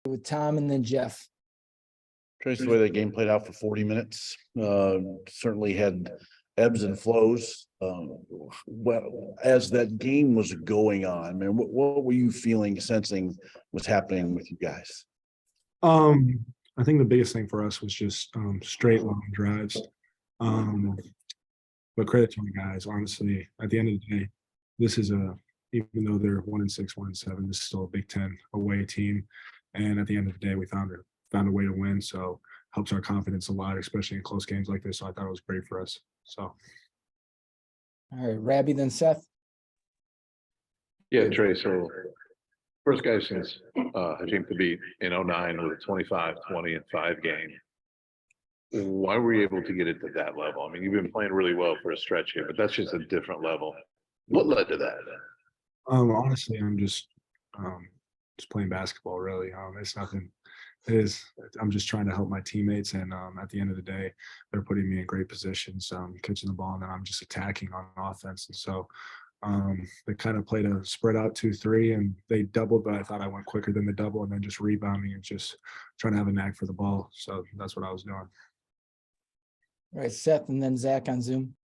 with Tom and then Jeff. Trayce, the way that game played out for 40 minutes, certainly had ebbs and flows. Well, as that game was going on, man, what were you feeling, sensing was happening with you guys? I think the biggest thing for us was just straight long drives. But credit to the guys, honestly, at the end of the day, this is even though they're 1-6, 1-7, this is still a Big Ten away team. And at the end of the day, we found a way to win. So helps our confidence a lot, especially in close games like this. So I thought it was great for us. So. All right, Rabbi, then Seth. Yeah, Trey. So first guy since Hakeem to beat in 09 with a 25, 20, and 5 game. Why were you able to get it to that level? I mean, you've been playing really well for a stretch here, but that's just a different level. What led to that? Honestly, I'm just playing basketball. Really, it's nothing. I'm just trying to help my teammates, and at the end of the day, they're putting me in great positions, catching the ball, and then I'm just attacking on offense. And so they kind of played a spread out 2-3, and they doubled, but I thought I went quicker than the double, and then just rebounding and just trying to have a knack for the ball. So that's what I was doing. All right, Seth, and then Zach on Zoom.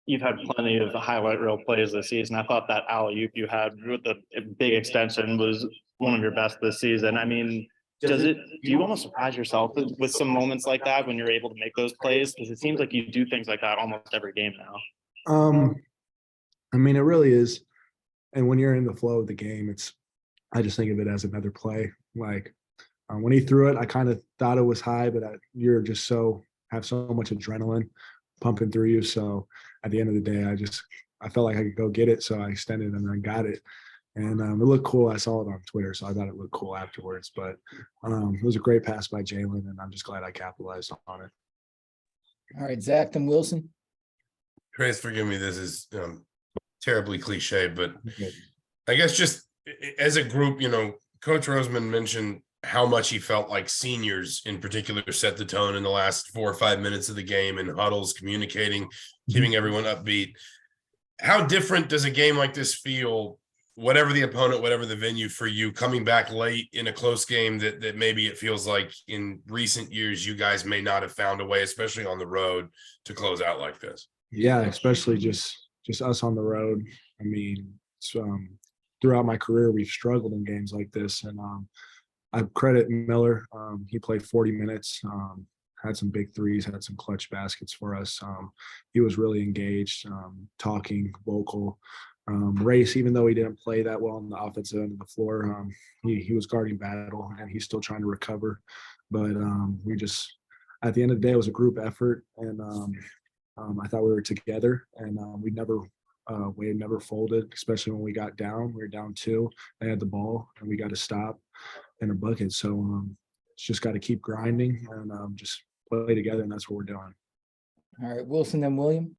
You've had plenty of highlight reel plays this season. I thought that alley-oop you had with the big extension was one of your best this season. I mean, do you almost surprise yourself with some moments like that when you're able to make those plays? Because it seems like you do things like that almost every game now. I mean, it really is. And when you're in the flow of the game, I just think of it as another play. Like when he threw it, I kind of thought it was high, but you're just have so much adrenaline pumping through you. So at the end of the day, I felt like I could go get it. So I extended and I got it. And it looked cool. I saw it on Twitter, so I thought it looked cool afterwards. But it was a great pass by Jalen, and I'm just glad I capitalized on it. All right, Zach and Wilson. Trayce, forgive me, this is terribly cliche, but I guess just as a group, Coach Roseman mentioned how much he felt like seniors in particular set the tone in the last 4 or 5 minutes of the game in huddles, communicating, keeping everyone upbeat. How different does a game like this feel, whatever the opponent, whatever the venue, for you coming back late in a close game that maybe it feels like in recent years you guys may not have found a way, especially on the road, to close out like this? Yeah, especially just us on the road. I mean, throughout my career, we've struggled in games like this, and I credit Miller. He played 40 minutes, had some big threes, had some clutch baskets for us. He was really engaged, talking, vocal. Race, even though he didn't play that well on the offensive end of the floor, he was guarding battle, and he's still trying to recover. But at the end of the day, it was a group effort, and I thought we were together, and we never folded, especially when we got down. We were down 2. They had the ball, and we got to stop in a bucket. So it's just got to keep grinding and just play together, and that's what we're doing. All right, Wilson, then William.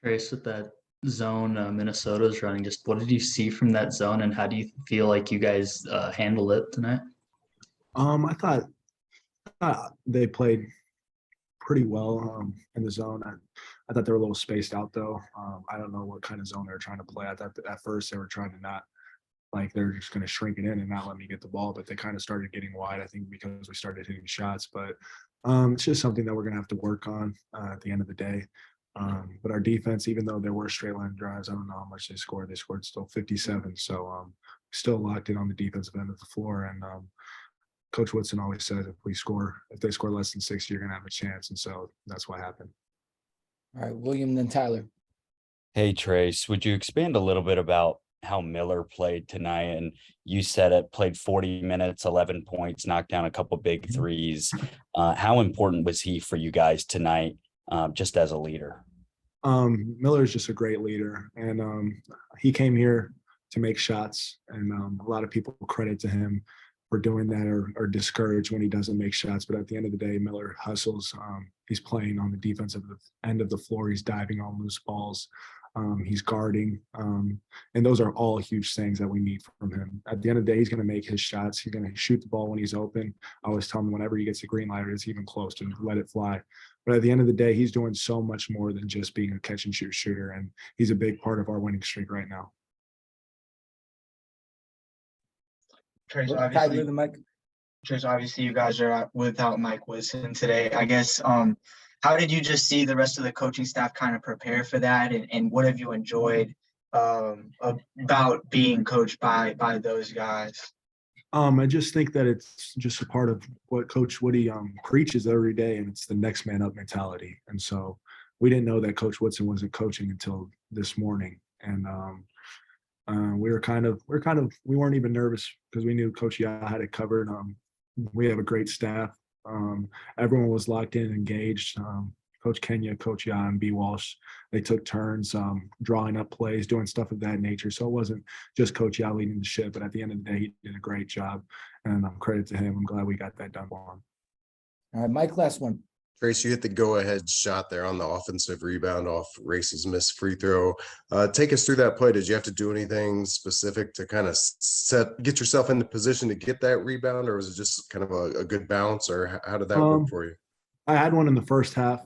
Trayce, with that zone Minnesota's running, just what did you see from that zone, and how do you feel like you guys handled it tonight? I thought they played pretty well in the zone. I thought they were a little spaced out, though. I don't know what kind of zone they were trying to play. I thought at first they were trying to not, like, they're just going to shrink it in and not let me get the ball, but they kind of started getting wide, I think, because we started hitting shots. But it's just something that we're going to have to work on at the end of the day. But our defense, even though there were straight line drives, I don't know how much they scored. They scored still 57. So still locked in on the defensive end of the floor. And Coach Woodson always said if they score less than 60, you're going to have a chance. And so that's what happened. All right, William, then Tyler. Hey, Trayce, would you expand a little bit about how Miller played tonight? And you said it, played 40 minutes, 11 points, knocked down a couple big threes. How important was he for you guys tonight, just as a leader? Miller is just a great leader, and he came here to make shots, and a lot of people credit to him for doing that or discouraged when he doesn't make shots. But at the end of the day, Miller hustles. He's playing on the defensive end of the floor. He's diving on loose balls. He's guarding. And those are all huge things that we need from him. At the end of the day, he's going to make his shots. He's going to shoot the ball when he's open. I always tell him whenever he gets a green light or it's even close, to let it fly. But at the end of the day, he's doing so much more than just being a catch and shoot shooter. And he's a big part of our winning streak right now. Trayce, Ty, obviously, with the mic. Trayce, obviously, you guys are without Mike Woodson today. I guess, how did you just see the rest of the coaching staff kind of prepare for that, and what have you enjoyed about being coached by those guys? I just think that it's just a part of what Coach Woody preaches every day, and it's the next man up mentality. And so we didn't know that Coach Woodson wasn't coaching until this morning, and we weren't even nervous because we knew Coach Yah had it covered. We have a great staff. Everyone was locked in and engaged. Coach Kenya, Coach Yah, and B. Walsh, they took turns drawing up plays, doing stuff of that nature. So it wasn't just Coach Yah leading the ship, but at the end of the day, he did a great job. And credit to him. I'm glad we got that done for him. All right, Mike, last one. Trayce, you hit the go-ahead shot there on the offensive rebound off Race's missed free throw. Take us through that play. Did you have to do anything specific to kind of get yourself in the position to get that rebound, or was it just kind of a good bounce, or how did that work for you? I had one in the first half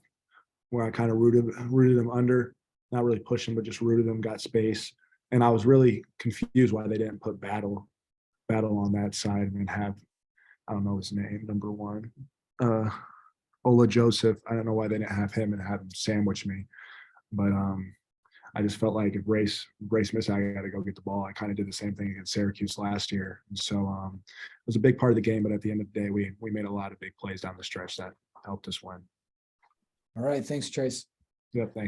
where I kind of rooted them under, not really pushing, but just rooted them, got space. And I was really confused why they didn't put battle on that side and have, I don't know his name, number one, Ola Joseph. I don't know why they didn't have him and have him sandwich me. But I just felt like if Race missed, I got to go get the ball. I kind of did the same thing against Syracuse last year. And so it was a big part of the game, but at the end of the day, we made a lot of big plays down the stretch that helped us win. All right, thanks, Trayce. Yeah, thanks.